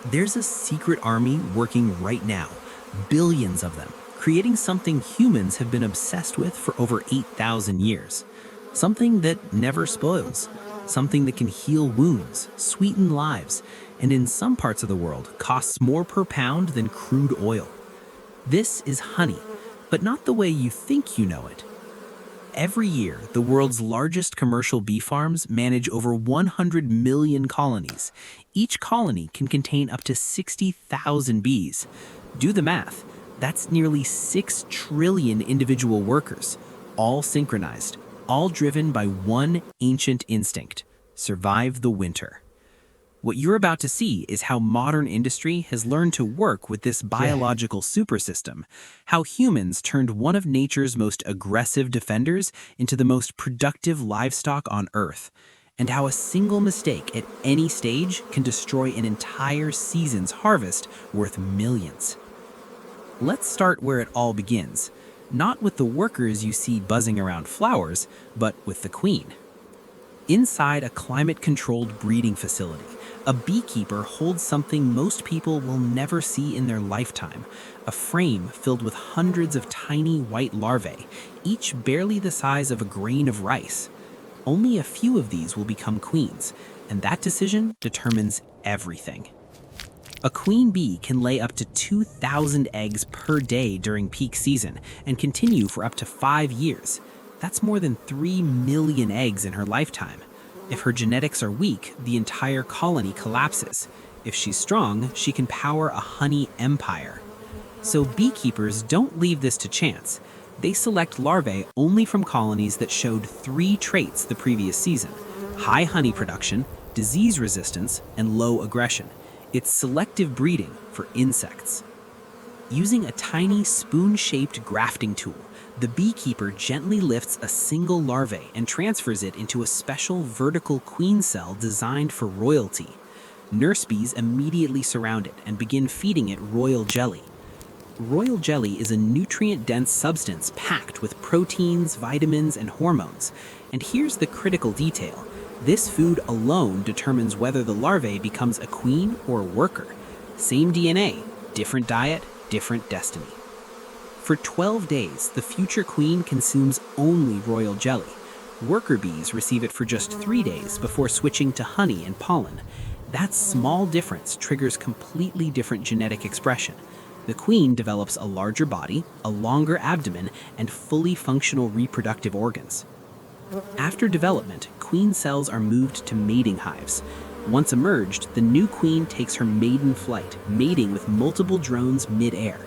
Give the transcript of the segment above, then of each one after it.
There's a secret army working right now, billions of them, creating something humans have been obsessed with for over 8,000 years. Something that never spoils, something that can heal wounds, sweeten lives, and in some parts of the world costs more per pound than crude oil. This is honey, but not the way you think you know it. Every year, the world's largest commercial bee farms manage over 100 million colonies. Each colony can contain up to 60,000 bees. Do the math. That's nearly 6 trillion individual workers, all synchronized, all driven by one ancient instinct: survive the winter. What you're about to see is how modern industry has learned to work with this biological supersystem, how humans turned one of nature's most aggressive defenders into the most productive livestock on Earth, and how a single mistake at any stage can destroy an entire season's harvest worth millions. Let's start where it all begins, not with the workers you see buzzing around flowers, but with the queen. Inside a climate-controlled breeding facility, a beekeeper holds something most people will never see in their lifetime: a frame filled with hundreds of tiny white larvae, each barely the size of a grain of rice. Only a few of these will become queens, and that decision determines everything. A queen bee can lay up to 2,000 eggs per day during peak season and continue for up to 5 years. That's more than 3 million eggs in her lifetime. If her genetics are weak, the entire colony collapses. If she's strong, she can power a honey empire. So beekeepers don't leave this to chance. They select larvae only from colonies that showed 3 traits the previous season: high honey production, disease resistance, and low aggression. It's selective breeding for insects. Using a tiny spoon-shaped grafting tool, the beekeeper gently lifts a single larvae and transfers it into a special vertical queen cell designed for royalty. Nurse bees immediately surround it and begin feeding it royal jelly. Royal jelly is a nutrient-dense substance packed with proteins, vitamins, and hormones. And here's the critical detail: this food alone determines whether the larvae becomes a queen or a worker. Same DNA, different diet, different destiny. For 12 days, the future queen consumes only royal jelly. Worker bees receive it for just 3 days before switching to honey and pollen. That small difference triggers completely different genetic expression. The queen develops a larger body, a longer abdomen, and fully functional reproductive organs. After development, queen cells are moved to mating hives. Once emerged, the new queen takes her maiden flight, mating with multiple drones mid-air.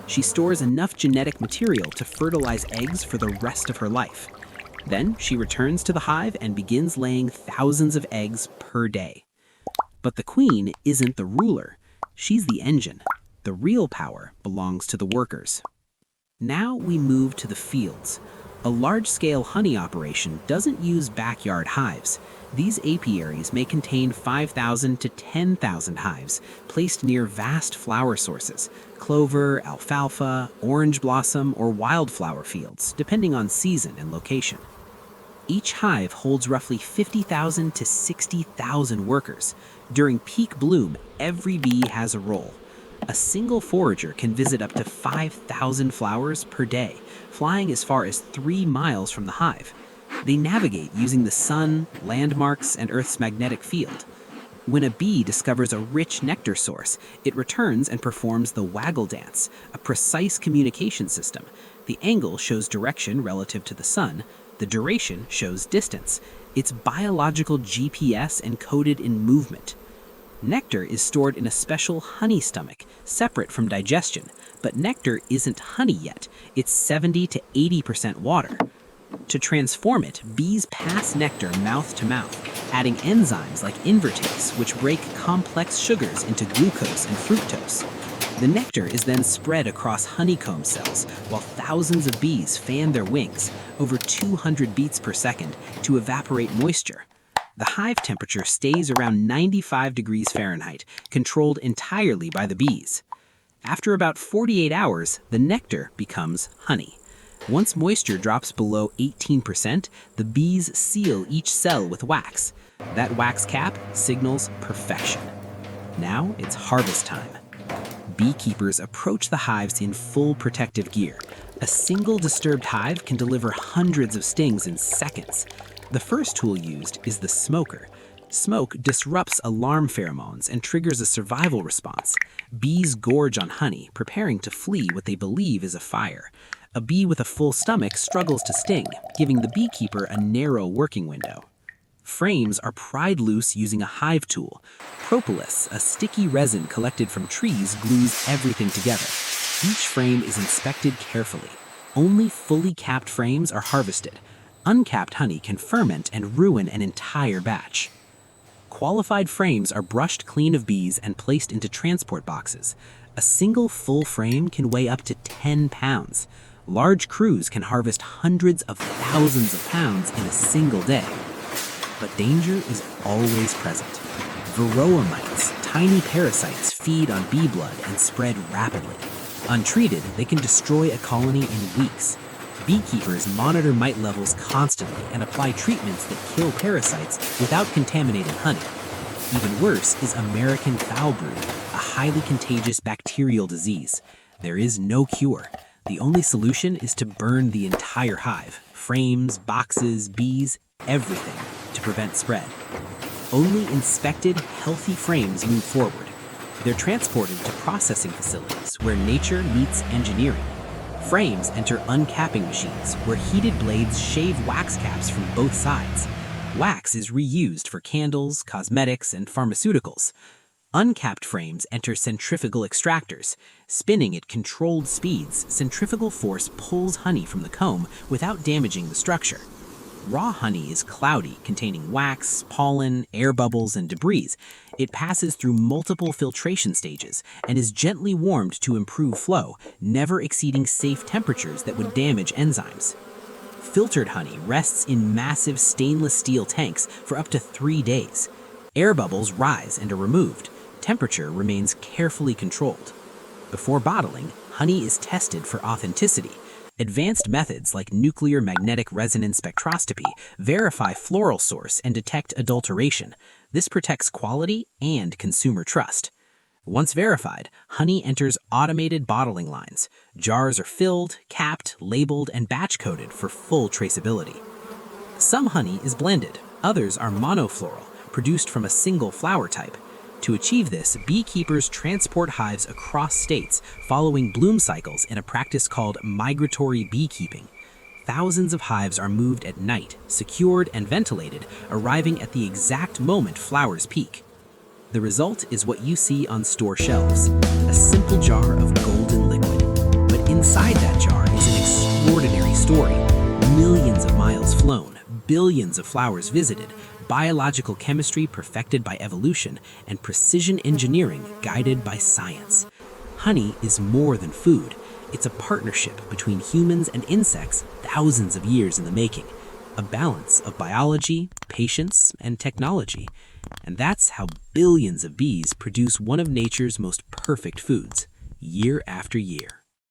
She stores enough genetic material to fertilize eggs for the rest of her life. Then she returns to the hive and begins laying thousands of eggs per day. But the queen isn't the ruler. She's the engine. The real power belongs to the workers. Now we move to the fields. A large-scale honey operation doesn't use backyard hives. These apiaries may contain 5,000 to 10,000 hives, placed near vast flower sources: clover, alfalfa, orange blossom, or wildflower fields, depending on season and location. Each hive holds roughly 50,000 to 60,000 workers. During peak bloom, every bee has a role. A single forager can visit up to 5,000 flowers per day, flying as far as 3 miles from the hive. They navigate using the sun, landmarks, and Earth's magnetic field. When a bee discovers a rich nectar source, it returns and performs the waggle dance, a precise communication system. The angle shows direction relative to the sun. The duration shows distance. It's biological GPS encoded in movement. Nectar is stored in a special honey stomach, separate from digestion. But nectar isn't honey yet. It's 70 to 80% water. To transform it, bees pass nectar mouth to mouth, adding enzymes like invertase, which break complex sugars into glucose and fructose. The nectar is then spread across honeycomb cells, while thousands of bees fan their wings, over 200 beats per second, to evaporate moisture. The hive temperature stays around 95 degrees Fahrenheit, controlled entirely by the bees. After about 48 hours, the nectar becomes honey. Once moisture drops below 18%, the bees seal each cell with wax. That wax cap signals perfection. Now it's harvest time. Beekeepers approach the hives in full protective gear. A single disturbed hive can deliver hundreds of stings in seconds. The first tool used is the smoker. Smoke disrupts alarm pheromones and triggers a survival response. Bees gorge on honey, preparing to flee what they believe is a fire. A bee with a full stomach struggles to sting, giving the beekeeper a narrow working window. Frames are pried loose using a hive tool. Propolis, a sticky resin collected from trees, glues everything together. Each frame is inspected carefully. Only fully capped frames are harvested. Uncapped honey can ferment and ruin an entire batch. Qualified frames are brushed clean of bees and placed into transport boxes. A single full frame can weigh up to 10 pounds. Large crews can harvest hundreds of thousands of pounds in a single day. But danger is always present. Varroa mites, tiny parasites, feed on bee blood and spread rapidly. Untreated, they can destroy a colony in weeks. Beekeepers monitor mite levels constantly and apply treatments that kill parasites without contaminating honey. Even worse is American foul brood, a highly contagious bacterial disease. There is no cure. The only solution is to burn the entire hive, frames, boxes, bees, everything, to prevent spread. Only inspected, healthy frames move forward. They're transported to processing facilities where nature meets engineering. Frames enter uncapping machines where heated blades shave wax caps from both sides. Wax is reused for candles, cosmetics, and pharmaceuticals. Uncapped frames enter centrifugal extractors. Spinning at controlled speeds, centrifugal force pulls honey from the comb without damaging the structure. Raw honey is cloudy, containing wax, pollen, air bubbles, and debris. It passes through multiple filtration stages and is gently warmed to improve flow, never exceeding safe temperatures that would damage enzymes. Filtered honey rests in massive stainless steel tanks for up to 3 days. Air bubbles rise and are removed. Temperature remains carefully controlled. Before bottling, honey is tested for authenticity. Advanced methods like nuclear magnetic resonance spectroscopy verify floral source and detect adulteration. This protects quality and consumer trust. Once verified, honey enters automated bottling lines. Jars are filled, capped, labeled, and batch-coded for full traceability. Some honey is blended, others are monofloral, produced from a single flower type. To achieve this, beekeepers transport hives across states, following bloom cycles in a practice called migratory beekeeping. Thousands of hives are moved at night, secured and ventilated, arriving at the exact moment flowers peak. The result is what you see on store shelves, a simple jar of golden liquid. But inside that jar is an extraordinary story. Millions of miles flown, billions of flowers visited, biological chemistry perfected by evolution, and precision engineering guided by science. Honey is more than food. It's a partnership between humans and insects thousands of years in the making. A balance of biology, patience, and technology. And that's how billions of bees produce one of nature's most perfect foods, year after year.